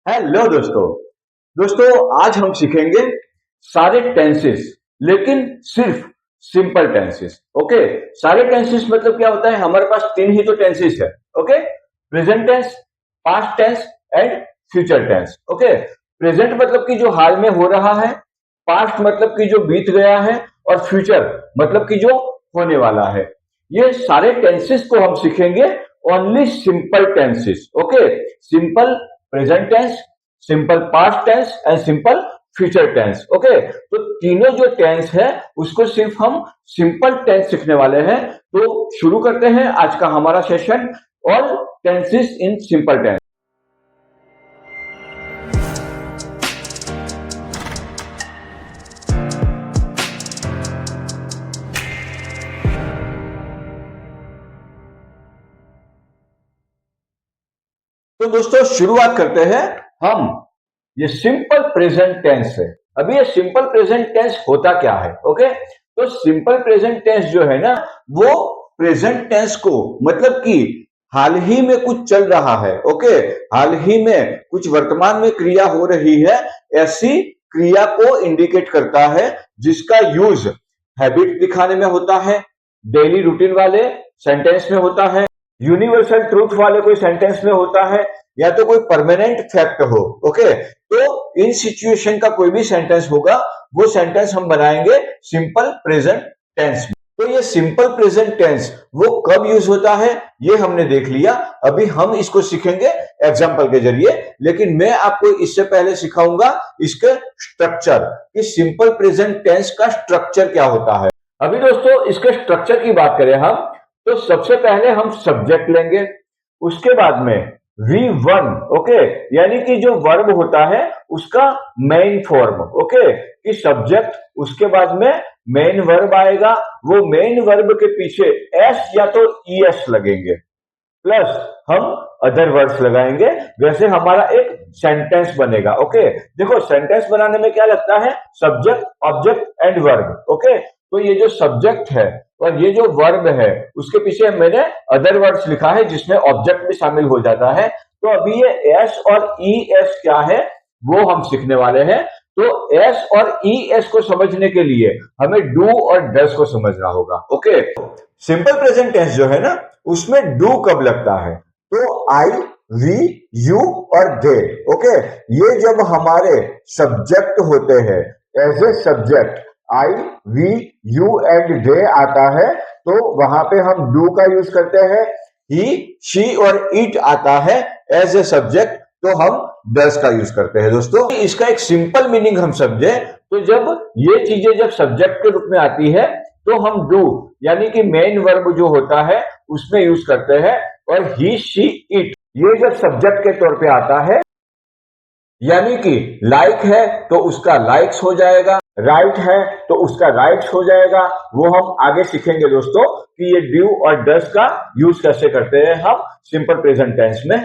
Hello दोस्तों। आज हम सीखेंगे सारे टेंसेस, लेकिन सिर्फ सिंपल टेंसेस। ओके। सारे टेंसेस मतलब क्या होता है, हमारे पास तीन ही तो टेंसेस है। Okay. Present tense, past tense and future tense. Okay. Present मतलब कि जो हाल में हो रहा है, पास्ट मतलब कि जो बीत गया है, और फ्यूचर मतलब कि जो होने वाला है। ये सारे टेंसेस को हम सीखेंगे only simple tenses. Okay. Simple present tense, simple past tense and simple future tense. Okay. तो तीनों जो टेंस है उसको सिर्फ हम सिंपल टेंस सीखने वाले हैं। तो शुरू करते हैं आज का हमारा session, all tenses in simple tense. तो दोस्तों शुरुआत करते हैं हम। ये सिंपल प्रेजेंट टेंस है। अभी ये सिंपल प्रेजेंट टेंस होता क्या है? ओके। तो सिंपल प्रेजेंट टेंस जो है ना, वो प्रेजेंट टेंस को मतलब कि हाल ही में कुछ चल रहा है। ओके। हाल ही में कुछ वर्तमान में क्रिया हो रही है, ऐसी क्रिया को इंडिकेट करता है, जिसका यूज हैबिट दिखाने में होता है, डेली रूटीन वाले सेंटेंस में होता है, यूनिवर्सल ट्रूथ वाले कोई सेंटेंस में होता है, या तो कोई परमानेंट फैक्ट हो। ओके। तो इन सिचुएशन का कोई भी सेंटेंस होगा, वो सेंटेंस हम बनाएंगे सिंपल प्रेजेंट टेंस में। तो ये सिंपल प्रेजेंट टेंस वो कब यूज होता है ये हमने देख लिया। अभी हम इसको सीखेंगे एग्जांपल के जरिए, लेकिन मैं आपको इससे पहले सिखाऊंगा इसके स्ट्रक्चर, कि सिंपल प्रेजेंट टेंस का स्ट्रक्चर क्या होता है। अभी दोस्तों इसके स्ट्रक्चर की बात करें हम, तो सबसे पहले हम सब्जेक्ट लेंगे, उसके बाद में V1। ओके। यानी कि जो वर्ब होता है उसका मेन फॉर्म। ओके। कि सब्जेक्ट, उसके बाद में मेन वर्ब आएगा, वो मेन वर्ब के पीछे एस या तो ईएस लगेंगे, प्लस हम अदर वर्ड्स लगाएंगे, वैसे हमारा एक सेंटेंस बनेगा। ओके। देखो सेंटेंस बनाने में क्या लगता है, subject, object and verb. Okay. तो ये जो सब्जेक्ट है और ये जो वर्ब है, उसके पीछे मैंने अदर वर्ड्स लिखा है, जिसमें ऑब्जेक्ट भी शामिल हो जाता है। तो अभी ये एस और ई एस क्या है वो हम सीखने वाले हैं। तो एस और ई एस को समझने के लिए हमें डू और डस को समझना होगा। ओके। सिंपल प्रेजेंट टेंस जो है ना, उसमें डू कब लगता है, तो आई, वी, यू और दे। ओके। ये जब हमारे सब्जेक्ट होते हैं, as a subject I, we, you and they आता है, तो वहां पे हम डू का यूज करते हैं। ही, शी और इट आता है एज ए सब्जेक्ट, तो हम डस का यूज करते हैं। दोस्तों इसका एक सिंपल मीनिंग हम समझे, तो जब ये चीजें जब सब्जेक्ट के रूप में आती है, तो हम डू यानी कि मेन वर्ब जो होता है उसमें यूज करते हैं। और ही, शी, इट ये जब सब्जेक्ट के तौर पे आता है, यानी कि लाइक है तो उसका लाइक्स हो जाएगा, राइट है तो उसका राइट्स हो जाएगा। वो हम आगे सीखेंगे दोस्तों कि ये ड्यू और डस का यूज कैसे करते हैं हम सिंपल प्रेजेंट टेंस में।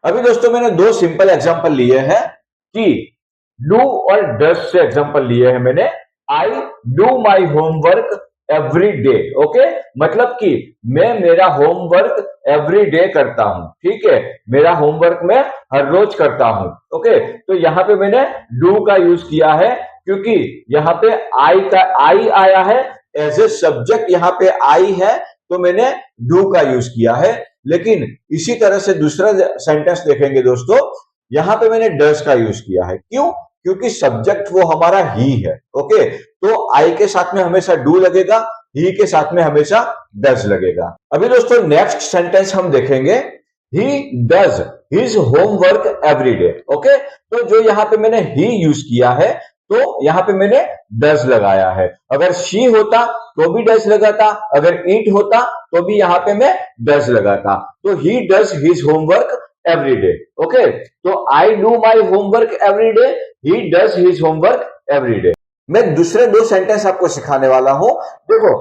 अभी दोस्तों मैंने दो सिंपल एग्जांपल लिए हैं, कि डू और डस से एग्जांपल लिए हैं मैंने। आई do my homework every day. Okay. मतलब कि मैं मेरा होमवर्क एवरी डे करता हूं। ठीक है। मेरा होमवर्क मैं हर रोज करता हूं। ओके। तो यहां पे मैंने डू का यूज किया है, क्योंकि यहां पे आई आया है एज ए सब्जेक्ट, यहां पे आई है तो मैंने डू का यूज किया है। लेकिन इसी तरह से दूसरा सेंटेंस देखेंगे दोस्तों, यहां पे मैंने डस का यूज किया है। क्यों? क्योंकि सब्जेक्ट वो हमारा ही है। ओके। तो आई के साथ में हमेशा डू लगेगा, ही के साथ में हमेशा डज लगेगा। अभी दोस्तों नेक्स्ट सेंटेंस हम देखेंगे, ही does his homework every day. Okay. तो जो यहां पे मैंने ही यूज किया है, तो यहां पे मैंने डज लगाया है। अगर शी होता तो भी डज लगाता, अगर इट होता तो भी यहां पे मैं डज लगाता। तो he does his homework every day. Okay. तो I do my homework every day, he does his homework every day. मैं दूसरे दो सेंटेंस आपको सिखाने वाला हूं। देखो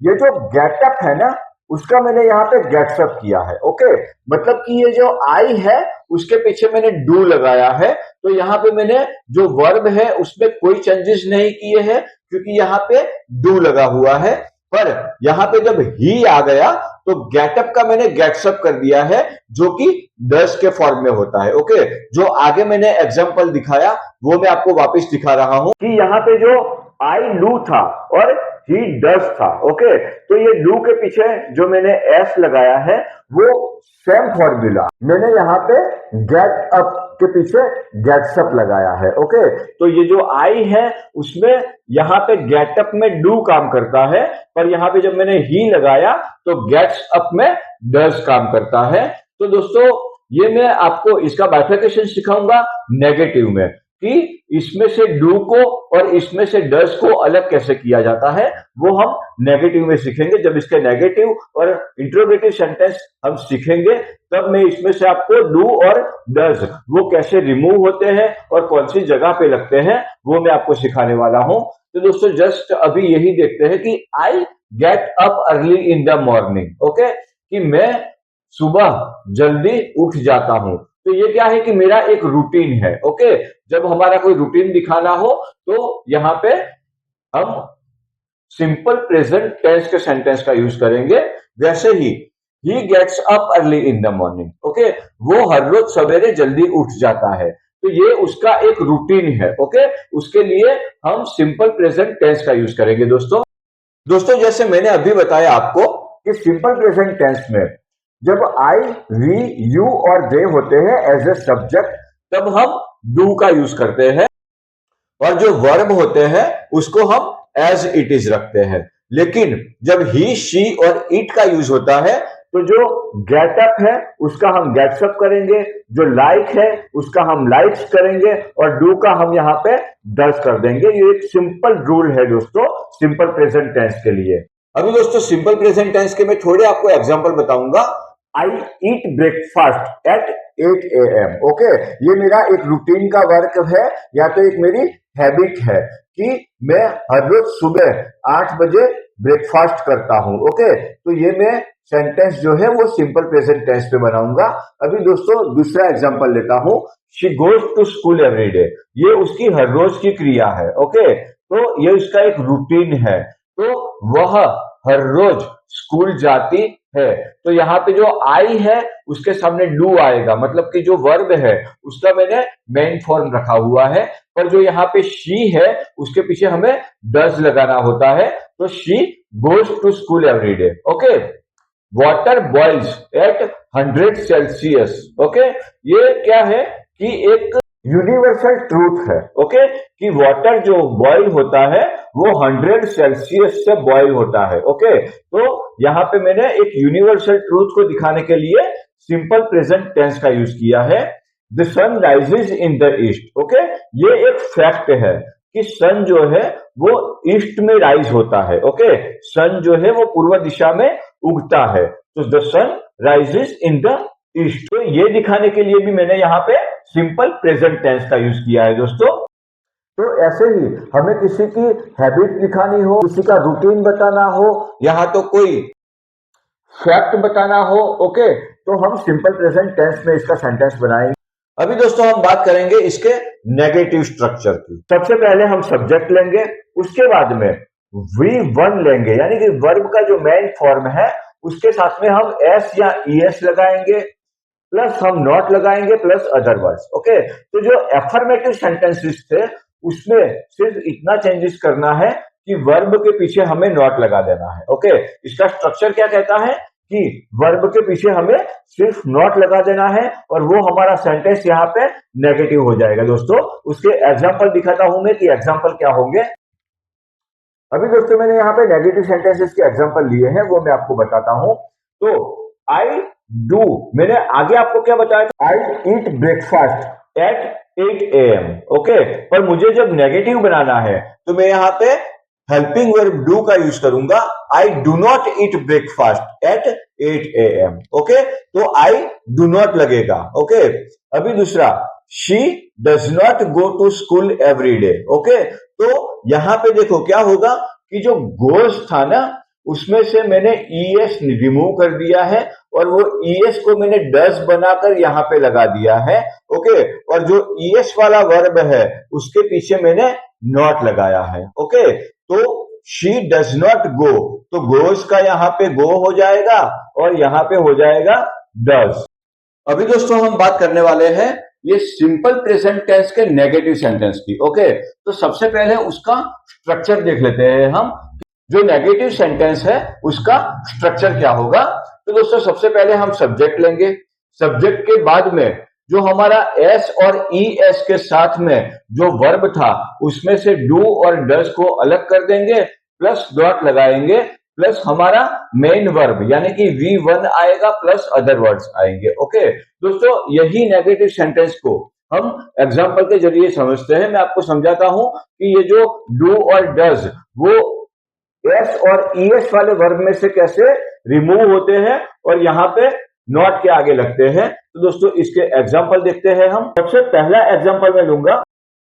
ये जो गेटअप है ना, उसका मैंने यहाँ पे गेट्सअप किया है। ओके। मतलब कि ये जो आई है उसके पीछे मैंने डू लगाया है, तो यहाँ पे मैंने जो वर्ब है उसमें कोई चेंजेस नहीं किए हैं, क्योंकि यहाँ पे डू लगा हुआ है। पर यहाँ पे जब ही आ गया तो गेटअप का मैंने गेट्सअप कर दिया है, जो कि डज के फॉर्म में होता है। ओके, जो आगे मैंने एग्जांपल दिखाया वो मैं आपको वापस दिखा रहा हूं कि यहाँ पे जो आई डू था और ही डज था। ओके, तो ये डू के पीछे जो मैंने एस लगाया है वो सेम फॉर्मूला मैंने यहाँ पे गेट अप के पीछे गेट्स अप लगाया है। ओके, तो ये जो आई है उसमें यहाँ पे गेट अप में डू काम करता है, पर यहाँ पे जब मैंने ही लगाया तो गेट्स अप में डज काम करता है। तो दोस्तों ये मैं आपको इसका बाइफिकेशन सिखाऊंगा नेगेटिव में, कि इसमें से डू को और इसमें से डज को अलग कैसे किया जाता है, वो हम नेगेटिव में सीखेंगे। जब इसके नेगेटिव और इंट्रोगेटिव सेंटेंस हम सीखेंगे तब मैं इसमें से आपको डू और डज वो कैसे रिमूव होते हैं और कौन सी जगह पे लगते हैं वो मैं आपको सिखाने वाला हूं। तो दोस्तों जस्ट अभी यही देखते हैं कि I get up early in the morning. Okay, कि मैं सुबह जल्दी उठ जाता हूं। तो ये क्या है कि मेरा एक रूटीन है। ओके, जब हमारा कोई रूटीन दिखाना हो तो यहाँ पे हम सिंपल प्रेजेंट टेंस के सेंटेंस का यूज करेंगे। वैसे ही gets up early in the morning. Okay, वो हर रोज सवेरे जल्दी उठ जाता है, तो ये उसका एक रूटीन है। ओके, उसके लिए हम सिंपल प्रेजेंट टेंस का यूज करेंगे। दोस्तों जैसे मैंने अभी बताया आपको कि सिंपल प्रेजेंट टेंस में जब आई, वी, यू और दे होते हैं एज ए सब्जेक्ट, तब हम डू का यूज करते हैं, और जो वर्ब होते हैं उसको हम एज इट इज रखते हैं। लेकिन जब ही, शी और इट का यूज होता है तो जो गेटअप है उसका हम गेट्सअप करेंगे, जो लाइक है उसका हम लाइक्स करेंगे, और डू का हम यहाँ पे डज कर देंगे। ये एक सिंपल रूल है दोस्तों सिंपल प्रेजेंट टेंस के लिए। अभी दोस्तों सिंपल प्रेजेंट टेंस के मैं थोड़े आपको एग्जांपल बताऊंगा। I eat breakfast at 8 AM। Okay, ये मेरा एक रूटीन का वर्क है, या तो एक मेरी हैबिट है कि मैं हर रोज सुबह 8 बजे ब्रेकफास्ट करता हूं। ओके, तो ये मैं सेंटेंस जो है वो सिंपल प्रेजेंट टेंस पे बनाऊंगा। अभी दोस्तों दूसरा एग्जांपल लेता हूं। She goes to school every day, ये उसकी हर रोज की क्रिया है। ओके, तो ये उसका एक रूटीन है, तो वह हर रोज स्कूल जाती है। तो यहाँ पे जो आई है उसके सामने डू आएगा, मतलब कि जो वर्ब है उसका मैंने मेन फॉर्म रखा हुआ है, पर जो यहाँ पे शी है उसके पीछे हमें डज लगाना होता है। तो she goes to school every day. Okay, water boils at 100 Celsius. Okay, ये क्या है कि एक यूनिवर्सल ट्रूथ है। ओके, कि वाटर जो बॉईल होता है वो 100 सेल्सियस से बॉईल होता है। ओके, तो यहाँ पे मैंने एक यूनिवर्सल ट्रूथ को दिखाने के लिए सिंपल प्रेजेंट टेंस का यूज किया है। The sun rises in the east. Okay, ये एक फैक्ट है कि सन जो है वो ईस्ट में राइज होता है। ओके, सन जो है वो पूर्व दिशा में उगता है, तो the sun rises in the east. तो ये दिखाने के लिए भी मैंने यहाँ पे सिंपल प्रेजेंट टेंस का यूज किया है दोस्तों। तो ऐसे ही हमें किसी की हैबिट दिखानी हो, किसी का रूटीन बताना हो, यहाँ तो कोई फैक्ट बताना हो, ओके, तो हम सिंपल प्रेजेंट टेंस में इसका सेंटेंस बनाएंगे। अभी दोस्तों हम बात करेंगे इसके नेगेटिव स्ट्रक्चर की। सबसे पहले हम सब्जेक्ट लेंगे, उसके बाद में V1 लेंगे, यानी कि वर्ब का जो मेन फॉर्म है उसके साथ में हम एस या ईएस लगाएंगे, प्लस हम नॉट लगाएंगे, प्लस अदर वर्ड्स। ओके, तो जो एफर्मेटिव सेंटेंसेस थे उसमें सिर्फ इतना चेंजेस करना है कि वर्ब के पीछे हमें नॉट लगा देना है। ओके, इसका स्ट्रक्चर क्या कहता है कि वर्ब के पीछे हमें सिर्फ नॉट लगा देना है और वो हमारा सेंटेंस यहाँ पे नेगेटिव हो जाएगा। दोस्तों उसके एग्जाम्पल दिखाता हूं मैं कि एग्जाम्पल क्या होंगे। अभी दोस्तों मैंने यहाँ पे नेगेटिव सेंटेंसेस के एग्जाम्पल लिए हैं, वो मैं आपको बताता हूं। तो आई डू, मैंने आगे आपको क्या बताया था, I eat breakfast at 8 AM। Okay, पर मुझे जब नेगेटिव बनाना है तो मैं यहाँ पे हेल्पिंग वर्ब डू का यूज करूंगा। I do not eat breakfast at 8 AM। Okay, तो आई डू नॉट लगेगा। ओके, अभी दूसरा, she does not go to school every day. Okay, तो यहां पे देखो क्या होगा कि जो गोज था ना उसमें से मैंने ईएस रिमूव कर दिया है और वो ईएस को मैंने डज बनाकर यहाँ पे लगा दिया है। ओके, और जो ईएस वाला वर्ब है उसके पीछे मैंने नॉट लगाया है। ओके, तो शी डज नॉट गो, तो गोज का यहां पे गो हो जाएगा और यहां पे हो जाएगा डज। अभी दोस्तों हम बात करने वाले हैं ये सिंपल प्रेजेंट टेंस के नेगेटिव सेंटेंस की। ओके, तो सबसे पहले उसका स्ट्रक्चर देख लेते हैं हम, जो नेगेटिव सेंटेंस है उसका स्ट्रक्चर क्या होगा। तो दोस्तों सबसे पहले हम सब्जेक्ट लेंगे, सब्जेक्ट के बाद में जो हमारा एस और ई एस के साथ में जो वर्ब था उसमें से डू और डज को अलग कर देंगे, प्लस डॉट लगाएंगे, प्लस हमारा मेन वर्ब यानी कि V1 आएगा प्लस अदर वर्ड्स आएंगे। ओके दोस्तों, यही नेगेटिव सेंटेंस को हम एग्जाम्पल के जरिए समझते हैं। मैं आपको समझाता हूं कि ये जो डू और डज वो एस और ईएस वाले वर्ब में से कैसे रिमूव होते हैं और यहाँ पे नॉट के आगे लगते हैं। तो दोस्तों इसके एग्जाम्पल देखते हैं हम। सबसे पहला एग्जाम्पल मैं लूंगा,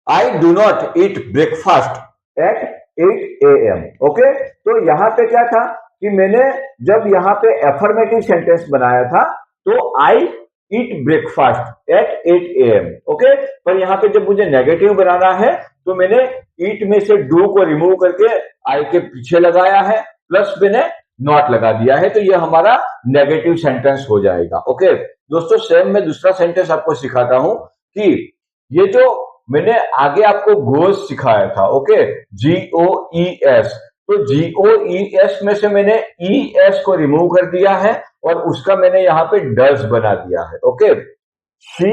आई do not eat breakfast at 8 AM। Okay, तो यहाँ पे क्या था कि मैंने जब यहाँ पे एफर्मेटिव सेंटेंस बनाया था तो I eat breakfast at 8 AM। Okay, पर यहाँ पे जब मुझे नेगेटिव बनाना है तो मैंने ईट में से डू को रिमूव करके आई के पीछे लगाया है, प्लस मैंने नॉट लगा दिया है, तो ये हमारा नेगेटिव सेंटेंस हो जाएगा। ओके दोस्तों, सेम मैं दूसरा सेंटेंस आपको सिखाता हूं कि ये जो मैंने आगे आपको गोज सिखाया था, ओके, GOES, तो GOES में से मैंने ES को रिमूव कर दिया है और उसका मैंने यहाँ पे डज बना दिया है। Okay, she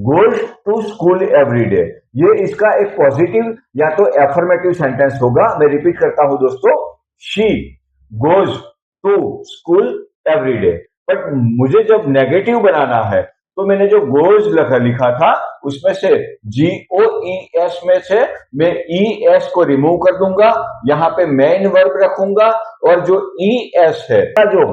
goes to school every day, ये इसका एक पॉजिटिव या तो एफर्मेटिव सेंटेंस होगा। मैं रिपीट करता हूं दोस्तों, she goes to school every day. But मुझे जब नेगेटिव बनाना है तो मैंने जो गोज लिखा था उसमें से GOES में से मैं ES को रिमूव कर दूंगा, यहाँ पे मेन वर्ब रखूंगा और जो ES है जो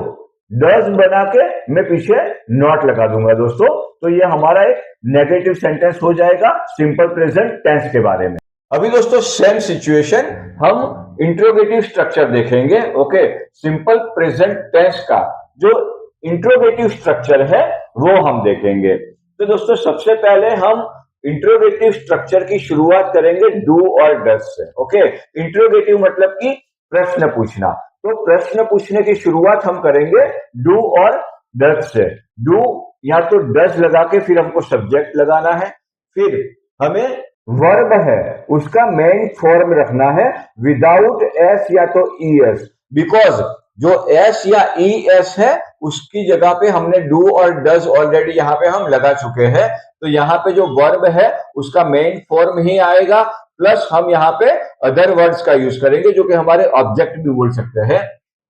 डज बना के मैं पीछे नॉट लगा दूंगा दोस्तों। तो ये हमारा एक नेगेटिव सेंटेंस हो जाएगा सिंपल प्रेजेंट टेंस के बारे में। अभी दोस्तों सेम सिचुएशन हम इंट्रोगेटिव स्ट्रक्चर देखेंगे। ओके, सिंपल प्रेजेंट टेंस का जो इंट्रोगेटिव स्ट्रक्चर है वो हम देखेंगे। तो दोस्तों सबसे पहले हम इंट्रोगेटिव स्ट्रक्चर की शुरुआत करेंगे डू और डज से। ओके, इंट्रोगेटिव मतलब कि प्रश्न पूछना, तो प्रश्न पूछने की शुरुआत हम करेंगे डू और डज से। डू या तो डज लगा के फिर हमको सब्जेक्ट लगाना है, फिर हमें वर्ब है उसका मेन फॉर्म रखना है विदाउट एस या तो ES, बिकॉज जो एस या ES है उसकी जगह पे हमने डू और डज ऑलरेडी यहाँ पे हम लगा चुके हैं, तो यहाँ पे जो वर्ब है उसका मेन फॉर्म ही आएगा, प्लस हम यहाँ पे अदर वर्ड्स का यूज करेंगे जो कि हमारे ऑब्जेक्ट भी बोल सकते हैं।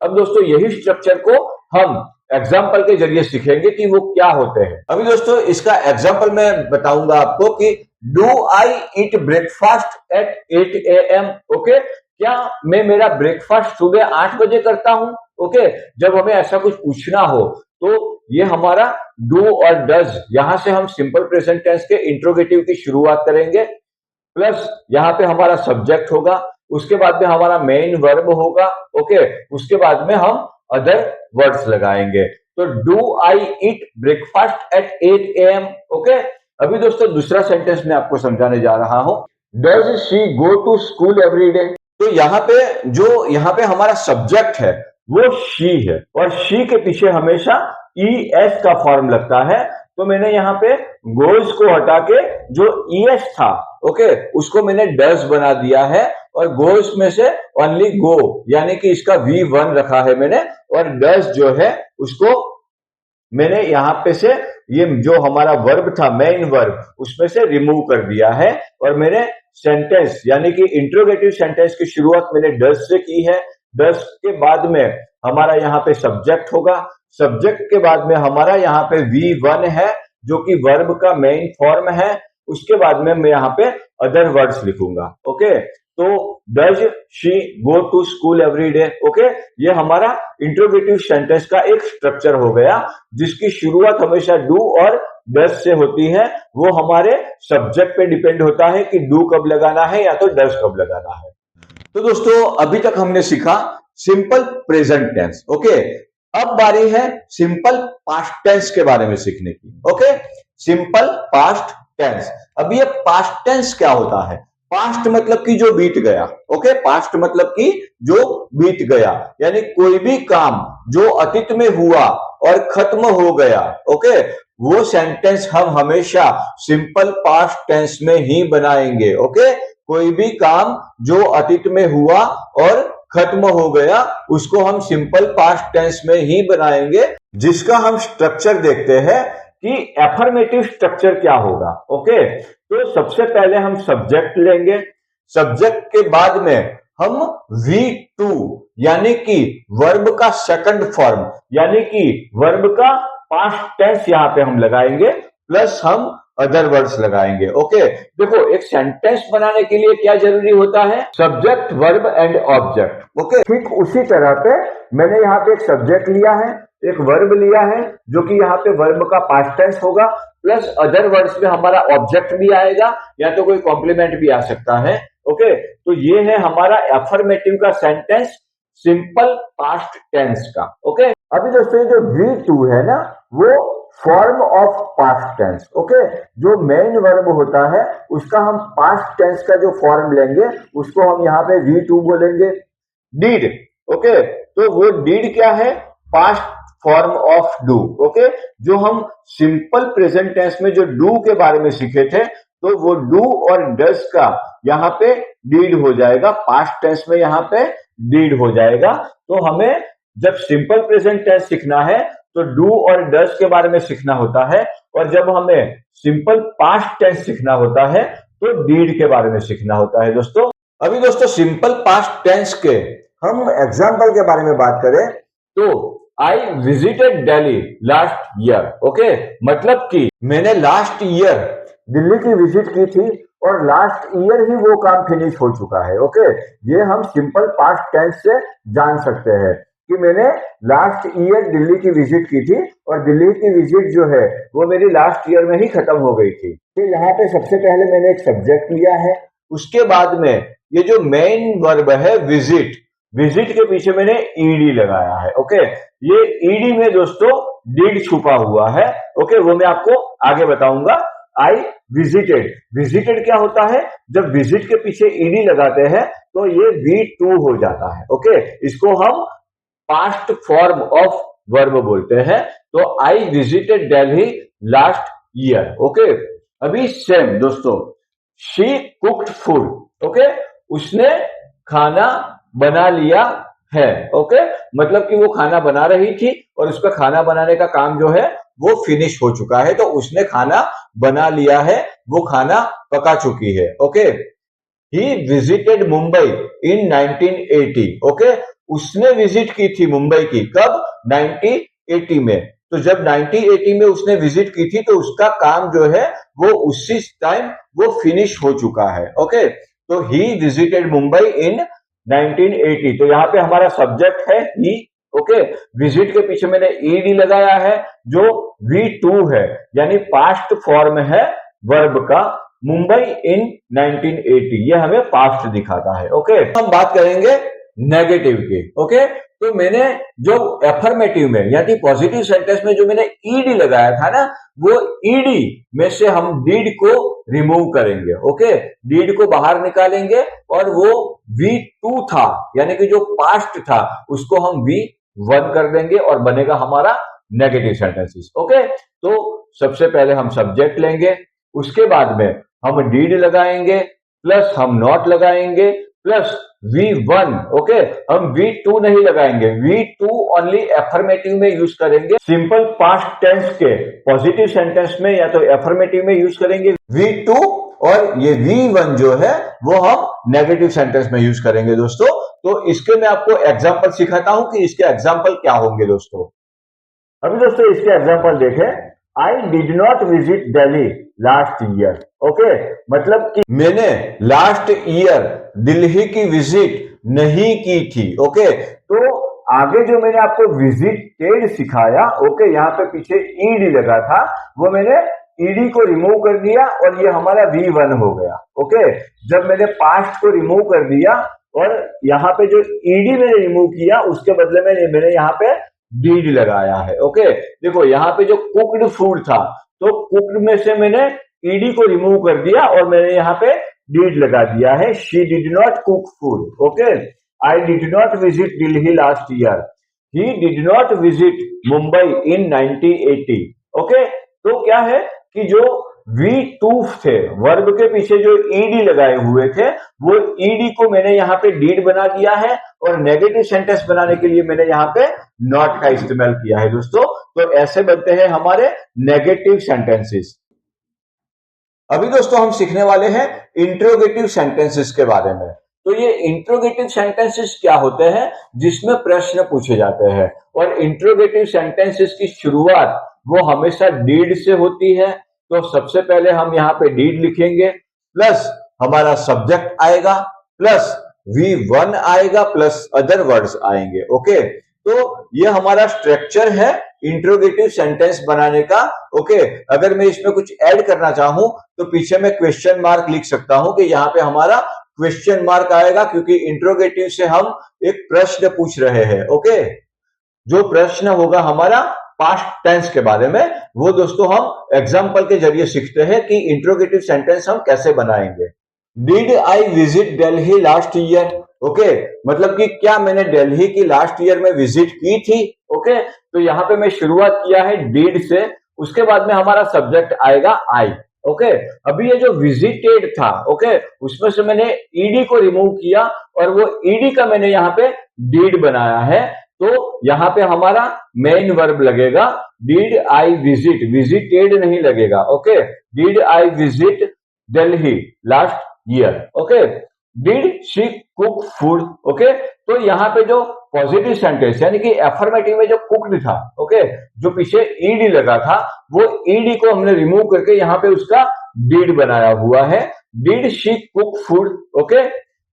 अब दोस्तों यही स्ट्रक्चर को हम एग्जाम्पल के जरिए सीखेंगे कि वो क्या होते हैं। अभी दोस्तों इसका एग्जाम्पल मैं बताऊंगा आपको कि do I eat breakfast at 8 AM। Okay, क्या मैं मेरा ब्रेकफास्ट सुबह 8 बजे करता हूं? ओके, जब हमें ऐसा कुछ पूछना हो तो ये हमारा डू और डज, यहां से हम सिंपल प्रेजेंट टेंस के इंट्रोगेटिव की शुरुआत करेंगे, प्लस यहाँ पे हमारा सब्जेक्ट होगा, उसके बाद में हमारा मेन वर्ब होगा। ओके, उसके बाद में हम अदर वर्ड्स लगाएंगे। तो do I eat breakfast at 8 AM। Okay, अभी दोस्तों दूसरा सेंटेंस मैं आपको समझाने जा रहा हूं, does she go to school every day. तो यहाँ पे हमारा सब्जेक्ट है वो शी है और शी के पीछे हमेशा ES का फॉर्म लगता है, तो मैंने यहाँ पे गोज को हटा के जो ES था, ओके, उसको मैंने डज बना दिया है और गोज में से ओनली गो यानी कि इसका V1 रखा है मैंने, और डज जो है उसको मैंने यहाँ पे से ये जो हमारा वर्ब था मेन वर्ब उसमें से रिमूव कर दिया है और मैंने सेंटेंस यानी कि इंट्रोगेटिव सेंटेंस की शुरुआत मैंने डज से की है। डज के बाद में हमारा यहाँ पे सब्जेक्ट होगा, सब्जेक्ट के बाद में हमारा यहाँ पे V1 है जो कि वर्ब का मेन फॉर्म है, उसके बाद में मैं यहाँ पे अदर वर्ड्स लिखूंगा। ओके, तो does she go to school every day. Okay, ये हमारा इंट्रोगेटिव सेंटेंस का एक स्ट्रक्चर हो गया जिसकी शुरुआत हमेशा डू और डज से होती है। वो हमारे सब्जेक्ट पे डिपेंड होता है कि डू कब लगाना है या तो डज कब लगाना है। तो दोस्तों अभी तक हमने सीखा सिंपल प्रेजेंट टेंस। ओके, अब बारी है सिंपल पास्ट टेंस के बारे में सीखने की। Okay, simple past tense. अब ये पास्ट टेंस क्या होता है? पास्ट मतलब कि जो बीत गया, ओके, पास्ट मतलब कि जो बीत गया, यानी कोई भी काम जो अतीत में हुआ और खत्म हो गया, ओके, वो सेंटेंस हम हमेशा सिंपल पास्ट टेंस में ही बनाएंगे, ओके। कोई भी काम जो अतीत में हुआ और खत्म हो गया उसको हम सिंपल पास्ट टेंस में ही बनाएंगे, जिसका हम स्ट्रक्चर देखते हैं कि एफर्मेटिव स्ट्रक्चर क्या होगा, ओके। तो सबसे पहले हम सब्जेक्ट लेंगे, सब्जेक्ट के बाद में हम V2 यानी कि वर्ब का सेकंड फॉर्म यानी कि वर्ब का पास्ट टेंस यहां पे हम लगाएंगे, प्लस हम अदर वर्ड्स लगाएंगे, ओके। देखो एक सेंटेंस बनाने के लिए क्या जरूरी होता है, subject verb and object, okay. ठीक उसी तरह पे मैंने यहाँ पे एक सब्जेक्ट लिया है, एक वर्ब लिया है जो कि यहाँ पे वर्ब का पास्ट टेंस होगा, प्लस अदर वर्ड्स में हमारा ऑब्जेक्ट भी आएगा या तो कोई कॉम्प्लीमेंट भी आ सकता है, ओके। तो ये है हमारा एफर्मेटिव का सेंटेंस सिंपल पास्ट टेंस का, ओके। अभी दोस्तों जो V2 है ना वो form of past tense, okay. जो मेन वर्ब होता है उसका हम पास्ट टेंस का जो फॉर्म लेंगे उसको हम यहाँ पे V2 बोलेंगे। डीड, ओके, तो वो डीड क्या है, past form of do, okay. जो हम सिंपल प्रेजेंट टेंस में जो डू के बारे में सीखे थे तो वो डू और डस का यहाँ पे डीड हो जाएगा, पास्ट टेंस में यहाँ पे डीड हो जाएगा। तो हमें जब सिंपल प्रेजेंट टेंस सीखना है तो डू और डस के बारे में सीखना होता है, और जब हमें सिंपल पास्ट टेंस सीखना होता है तो डीड के बारे में सीखना होता है दोस्तों। अभी दोस्तों सिंपल पास्ट टेंस के हम एग्जाम्पल के बारे में बात करें तो I visited Delhi last year, okay. मतलब कि मैंने लास्ट ईयर दिल्ली की विजिट की थी और लास्ट ईयर ही वो काम फिनिश हो चुका है, ओके। ये हम सिंपल पास्ट टेंस से जान सकते हैं कि मैंने लास्ट ईयर दिल्ली की विजिट की थी और दिल्ली की विजिट जो है वो मेरी लास्ट ईयर में ही खत्म हो गई थी। तो यहाँ पे सबसे पहले मैंने एक सब्जेक्ट लिया है, उसके बाद में ये जो मेन वर्ब है विजिट, विजिट के पीछे मैंने ईडी लगाया है, ओके। ये ईडी में दोस्तों डिड छुपा हुआ है, ओके, वो मैं आपको आगे बताऊंगा। आई विजिटेड, विजिटेड क्या होता है, जब विजिट के पीछे ईडी लगाते हैं तो ये V2 हो जाता है, ओके। इसको हम पास्ट फॉर्म ऑफ वर्ब बोलते हैं। तो I visited Delhi last year, okay. अभी सेम दोस्तों, शी कुक्ड फूड, ओके, उसने खाना बना लिया है, ओके। मतलब कि वो खाना बना रही थी और उसका खाना बनाने का काम जो है वो फिनिश हो चुका है, तो उसने खाना बना लिया है, वो खाना पका चुकी है, okay. He visited Mumbai in 1980, okay. उसने विजिट की थी मुंबई की, कब, 1980 में। तो जब 1980 में उसने विजिट की थी तो उसका काम जो है वो उसी टाइम वो फिनिश हो चुका है, ओके। तो ही विजिटेड मुंबई इन 1980, तो यहाँ पे हमारा सब्जेक्ट है ही, ओके। विजिट के पीछे मैंने ईडी लगाया है जो V2 है, यानी पास्ट फॉर्म है वर्ब का। मुंबई इन 1980 ये हमें पास्ट दिखाता है, ओके। हम बात करेंगे नेगेटिव की, ओके। तो मैंने जो एफर्मेटिव में यानी पॉजिटिव सेंटेंस में जो मैंने ईडी लगाया था ना, वो ईडी में से हम डीड को रिमूव करेंगे, ओके। डीड को बाहर निकालेंगे और वो V2 था यानी कि जो पास्ट था उसको हम V1 कर देंगे और बनेगा हमारा नेगेटिव सेंटेंसेस, ओके। तो सबसे पहले हम सब्जेक्ट लेंगे, उसके बाद में हम डीड लगाएंगे, प्लस हम नॉट लगाएंगे, प्लस V1, ओके। हम V2 नहीं लगाएंगे, V2 ओनली एफर्मेटिव में यूज करेंगे। सिंपल पास्ट टेंस के पॉजिटिव सेंटेंस में या तो एफर्मेटिव में यूज करेंगे V2, और ये V1 जो है वो हम नेगेटिव सेंटेंस में यूज करेंगे दोस्तों। तो इसके मैं आपको एग्जांपल सिखाता हूं कि इसके एग्जांपल क्या होंगे दोस्तों। अभी दोस्तों इसके एग्जांपल देखें। I did not visit Delhi last year, okay. मतलब कि मैंने लास्ट ईयर दिल्ली की विजिट नहीं की थी, ओके। तो आगे जो मैंने आपको विजिटेड सिखाया, ओके, यहाँ पे पीछे ईडी लगा था, वो मैंने ईडी को रिमूव कर दिया और ये हमारा V1 हो गया, ओके। जब मैंने पास्ट को रिमूव कर दिया और यहाँ पे जो ईडी मैंने रिमूव किया उसके बदले में मैंने यहाँ पे डीड लगाया है, ओके। देखो यहाँ पे जो कुक्ड फूड था तो कुक्ड में से मैंने ईडी को रिमूव कर दिया और मैंने यहाँ पे did लगा दिया है. She did not cook food. Okay. I did not visit Delhi last year. He did not visit Mumbai in 1980. Okay. तो क्या है कि जो वी टू थे, वर्ब के पीछे जो ईडी लगाए हुए थे, वो ईडी को मैंने यहाँ पे डीड बना दिया है और नेगेटिव सेंटेंस बनाने के लिए मैंने यहाँ पे नॉट का इस्तेमाल किया है दोस्तों. तो ऐसे बनते हैं हमारे नेगेटिव सेंटेंसेस. अभी दोस्तों हम सीखने वाले हैं इंट्रोगेटिव सेंटेंसेस के बारे में. तो ये इंट्रोगेटिव सेंटेंसेस क्या होते हैं? जिसमें प्रश्न पूछे जाते हैं. और इंट्रोगेटिव सेंटेंसेस की शुरुआत वो हमेशा डीड से होती है. तो सबसे पहले हम यहाँ पे डीड लिखेंगे, प्लस हमारा सब्जेक्ट आएगा, प्लस V1 आएगा, प्लस अदर वर्ड्स आएंगे. ओके. तो ये हमारा स्ट्रक्चर है इंट्रोगेटिव सेंटेंस बनाने का. ओके. अगर मैं इसमें कुछ ऐड करना चाहूं तो पीछे में क्वेश्चन मार्क लिख सकता हूं कि यहाँ पे हमारा क्वेश्चन मार्क आएगा, क्योंकि इंट्रोगेटिव से हम एक प्रश्न पूछ रहे हैं. ओके. जो प्रश्न होगा हमारा पास्ट टेंस के बारे में, वो दोस्तों हम एग्जाम्पल के जरिए सीखते हैं कि इंट्रोगेटिव सेंटेंस हम कैसे बनाएंगे. Did I visit Delhi last year? Okay. मतलब कि क्या मैंने दिल्ली की लास्ट ईयर में विजिट की थी? ओके. तो यहाँ पे मैं शुरुआत किया है डिड से, उसके बाद में हमारा सब्जेक्ट आएगा आई. ओके. अभी ये जो विजिटेड था, ओके, उसमें से मैंने ईडी को रिमूव किया और वो ईडी का मैंने यहाँ पे डिड बनाया है. तो यहाँ पे हमारा मेन वर्ब लगेगा. डिड आई विजिट, विजिटेड नहीं लगेगा. Okay. Did I visit Delhi last year. Okay. Did she cook food? Okay. तो यहाँ पे जो पॉजिटिव सेंटेंस यानी कि एफर्मेटिव में जो कुक्ड था, ओके, जो पीछे ईडी लगा था, वो ईडी को हमने रिमूव करके यहाँ पे उसका डिड बनाया हुआ है. Did she cook food? Okay.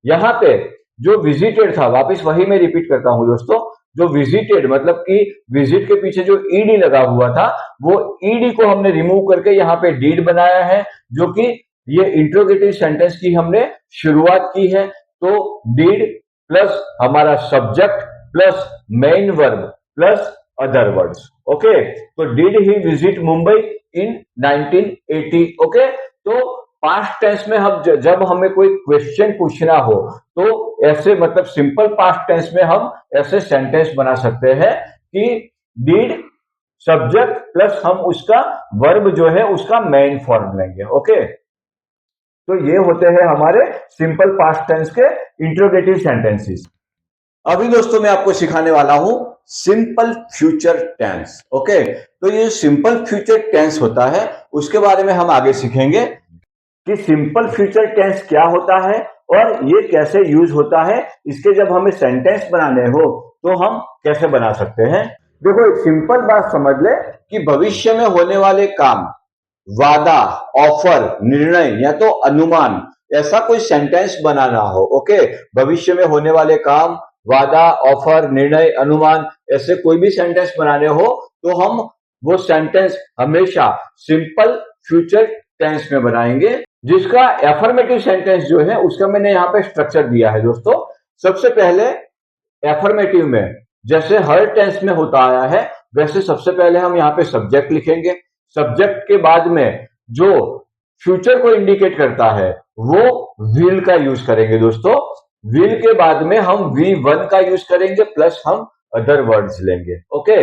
यहाँ पे जो विजिटेड था, वापस वही मैं रिपीट करता हूं दोस्तों, जो विजिटेड मतलब कि विजिट के पीछे जो ईडी लगा हुआ था, वो ईडी को हमने रिमूव करके यहाँ पे डिड बनाया है, जो कि ये इंट्रोगेटिव सेंटेंस की हमने शुरुआत की है. तो डिड प्लस हमारा subject plus main verb plus other words. Okay. तो did he visit Mumbai in 1980? Okay. तो पास्ट टेंस में हम जब हमें कोई क्वेश्चन पूछना हो तो ऐसे मतलब सिंपल पास्ट टेंस में हम ऐसे सेंटेंस बना सकते हैं कि डिड सब्जेक्ट प्लस हम उसका वर्ब जो है उसका मेन फॉर्म लेंगे. ओके. तो ये होते हैं हमारे सिंपल पास्ट टेंस के इंट्रोगेटिव सेंटेंसेस. अभी दोस्तों मैं आपको सिखाने वाला हूं सिंपल फ्यूचर टेंस. ओके. तो ये सिंपल फ्यूचर टेंस होता है उसके बारे में हम आगे सीखेंगे कि सिंपल फ्यूचर टेंस क्या होता है और ये कैसे यूज होता है. इसके जब हमें सेंटेंस बनाने हो तो हम कैसे बना सकते हैं. देखो एक सिंपल बात समझ ले कि भविष्य में होने वाले काम, वादा, ऑफर, निर्णय या तो अनुमान, ऐसा कोई सेंटेंस बनाना हो. ओके. भविष्य में होने वाले काम, वादा, ऑफर, निर्णय, अनुमान, ऐसे कोई भी सेंटेंस बनाने हो तो हम वो सेंटेंस हमेशा सिंपल फ्यूचर टेंस में बनाएंगे, जिसका एफर्मेटिव सेंटेंस जो है उसका मैंने यहाँ पे स्ट्रक्चर दिया है दोस्तों. सबसे पहले एफर्मेटिव में जैसे हर टेंस में होता आया है वैसे सबसे पहले हम यहाँ पे सब्जेक्ट लिखेंगे. सब्जेक्ट के बाद में जो फ्यूचर को इंडिकेट करता है वो विल का यूज करेंगे दोस्तों. विल के बाद में हम V1 का यूज करेंगे प्लस हम अदर वर्ड्स लेंगे. ओके.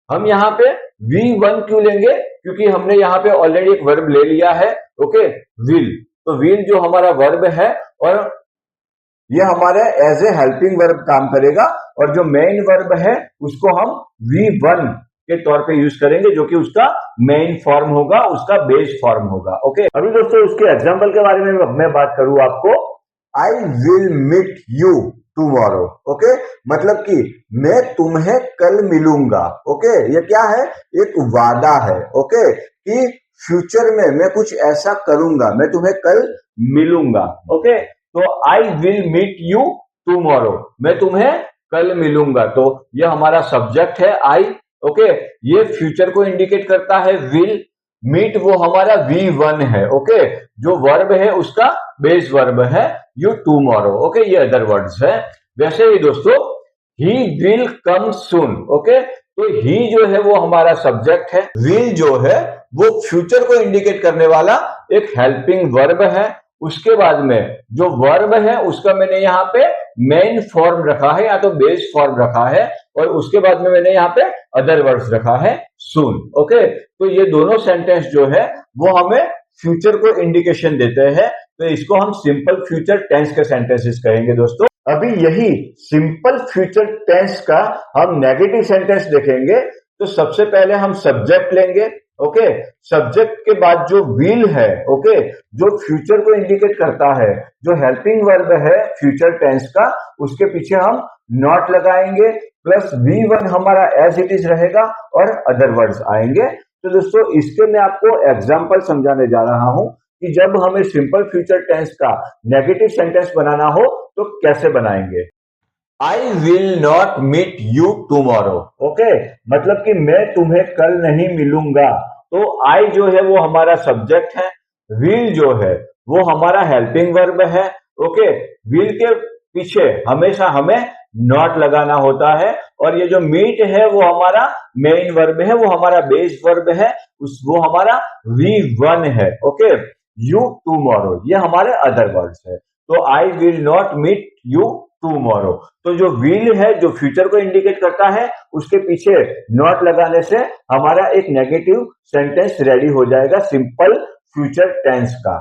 हम यहाँ पे V1 क्यों लेंगे? क्योंकि हमने यहाँ पे ऑलरेडी एक वर्ब ले लिया है. ओके. विल. तो विल जो हमारा वर्ब है और ये हमारे एज ए हेल्पिंग वर्ब काम करेगा और जो मेन वर्ब है उसको हम V1 के तौर पे यूज करेंगे, जो कि उसका मेन फॉर्म होगा, उसका बेस फॉर्म होगा. ओके. अभी दोस्तों उसके एग्जांपल के बारे में मैं बात करूं आपको. I will meet you tomorrow. Okay. मतलब कि मैं तुम्हें कल मिलूंगा. ओके. ये क्या है? एक वादा है. ओके. कि फ्यूचर में मैं कुछ ऐसा करूंगा, मैं तुम्हें कल मिलूंगा. ओके. तो I will meet you tomorrow, मैं तुम्हें कल मिलूंगा. तो ये हमारा सब्जेक्ट है आई. ओके. ये फ्यूचर को इंडिकेट करता है विल. मीट वो हमारा V1 है. ओके. जो वर्ब है उसका बेस वर्ब है यू टुमारो. ओके. ये अदर वर्ड्स है. वैसे ही दोस्तों he will come soon. Okay. तो ही जो है वो हमारा सब्जेक्ट है. विल जो है वो फ्यूचर को इंडिकेट करने वाला एक हेल्पिंग वर्ब है उसके बाद में जो वर्ब है उसका मैंने यहाँ पे मेन फॉर्म रखा है या तो बेस फॉर्म रखा है, और उसके बाद में मैंने यहाँ पे अदर वर्ड्स रखा है सून। ओके, तो ये दोनों सेंटेंस जो है वो हमें फ्यूचर को इंडिकेशन देते हैं, तो इसको हम सिंपल फ्यूचर टेंस के सेंटेंसेस कहेंगे दोस्तों। अभी यही सिंपल फ्यूचर टेंस का हम नेगेटिव सेंटेंस देखेंगे। तो सबसे पहले हम सब्जेक्ट लेंगे। ओके, सब्जेक्ट के बाद जो विल है, ओके, जो फ्यूचर को इंडिकेट करता है, जो हेल्पिंग वर्ब है फ्यूचर टेंस का, उसके पीछे हम नॉट लगाएंगे, प्लस V1 हमारा एज इट इज रहेगा और अदर वर्ड्स आएंगे। तो दोस्तों इसके मैं आपको एग्जांपल समझाने जा रहा हूं कि जब हमें सिंपल फ्यूचर टेंस का नेगेटिव सेंटेंस बनाना हो तो कैसे बनाएंगे। I will not meet you tomorrow. Okay, मतलब कि मैं तुम्हें कल नहीं मिलूंगा। तो आई जो है वो हमारा सब्जेक्ट है, विल जो है वो हमारा हेल्पिंग वर्ब है। ओके, विल के पीछे हमेशा हमें नॉट लगाना होता है, और ये जो मीट है वो हमारा मेन वर्ब है, वो हमारा बेस वर्ब है, वो हमारा V1 है। ओके, यू टुमारो ये हमारे अदर वर्ड्स है। तो I will not meet you tomorrow, तो जो विल है जो फ्यूचर को इंडिकेट करता है, उसके पीछे नॉट लगाने से हमारा एक नेगेटिव सेंटेंस रेडी हो जाएगा सिंपल फ्यूचर टेंस का।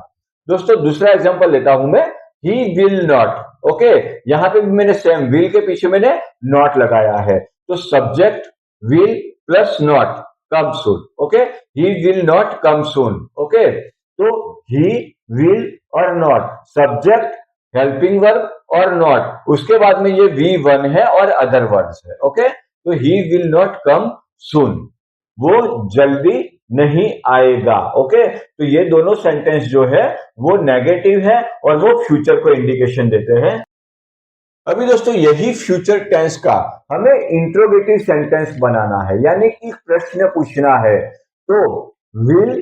दोस्तों दूसरा एग्जांपल लेता हूं मैं, ही विल नॉट। ओके, यहां पे भी मैंने सेम विल के पीछे मैंने नॉट लगाया है, तो subject will plus not come soon. Okay, he will not come soon. Okay, तो ही विल और नॉट, सब्जेक्ट हेल्पिंग वर्ब और नॉट, उसके बाद में ये V1 है और अदर वर्ड्स है। ओके, तो ही विल नॉट कम सून, वो जल्दी नहीं आएगा। ओके, तो ये दोनों सेंटेंस जो है वो नेगेटिव है और वो फ्यूचर को इंडिकेशन देते हैं। अभी दोस्तों यही फ्यूचर टेंस का हमें इंट्रोगेटिव सेंटेंस बनाना है, यानी कि प्रश्न पूछना है। तो will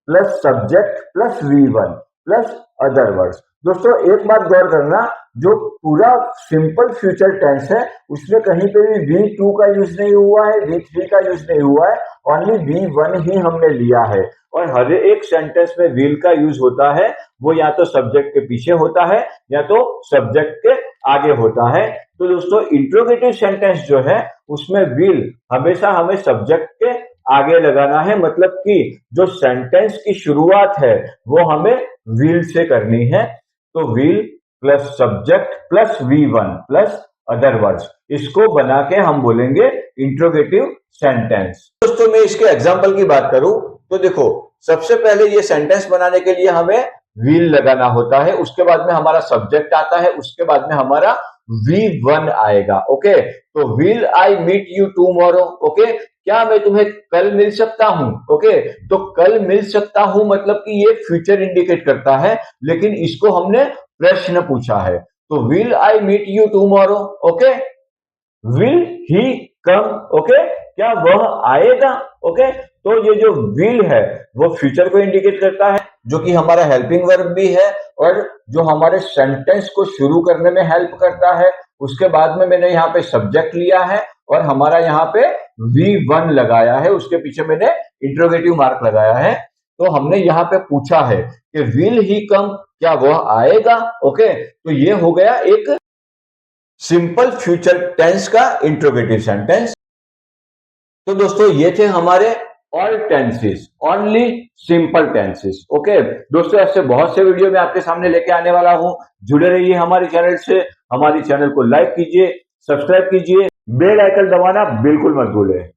plus subject plus V1 plus other words. दोस्तों एक बात गौर करना, जो पूरा सिंपल फ्यूचर टेंस है उसमें कहीं पे भी V2 का यूज नहीं हुआ है, V3 का यूज नहीं हुआ है, ओनली V1 ही हमने लिया है। और हर एक सेंटेंस में विल का यूज होता है, वो या तो सब्जेक्ट के पीछे होता है या तो सब्जेक्ट के आगे होता है। तो दोस्तों इंट्रोगेटिव सेंटेंस जो है उसमें विल हमेशा हमें सब्जेक्ट के आगे लगाना है, मतलब कि जो सेंटेंस की शुरुआत है वो हमें विल से करनी है। तो will plus subject plus V1 plus other words, इसको बना के हम बोलेंगे इंट्रोगेटिव सेंटेंस। दोस्तों मैं इसके एग्जांपल की बात करूं तो देखो, सबसे पहले ये सेंटेंस बनाने के लिए हमें विल लगाना होता है, उसके बाद में हमारा सब्जेक्ट आता है, उसके बाद में हमारा V1 आएगा। ओके, तो will I meet you tomorrow. Okay, क्या मैं तुम्हें कल मिल सकता हूं। ओके, तो कल मिल सकता हूं मतलब कि ये फ्यूचर इंडिकेट करता है, लेकिन इसको हमने प्रश्न पूछा है। तो will I meet you tomorrow. Okay, will he come. Okay, क्या वह आएगा। ओके, तो ये जो विल है वो फ्यूचर को इंडिकेट करता है, जो कि हमारा हेल्पिंग वर्ब भी है और जो हमारे सेंटेंस को शुरू करने में हेल्प करता है। उसके बाद में मैंने यहाँ पे सब्जेक्ट लिया है और हमारा यहाँ पे V1 लगाया है, उसके पीछे मैंने इंट्रोगेटिव मार्क लगाया है। तो हमने यहाँ पे पूछा है कि विल ही कम, क्या वह आएगा। ओके, तो ये हो गया एक सिंपल फ्यूचर टेंस का इंट्रोगेटिव सेंटेंस। तो दोस्तों ये थे हमारे all tenses, only simple tenses. Okay दोस्तों, ऐसे बहुत से वीडियो मैं आपके सामने लेके आने वाला हूं, जुड़े रहिए हमारे चैनल से। हमारी चैनल को लाइक कीजिए, सब्सक्राइब कीजिए, बेल आइकन दबाना बिल्कुल मत भूलें।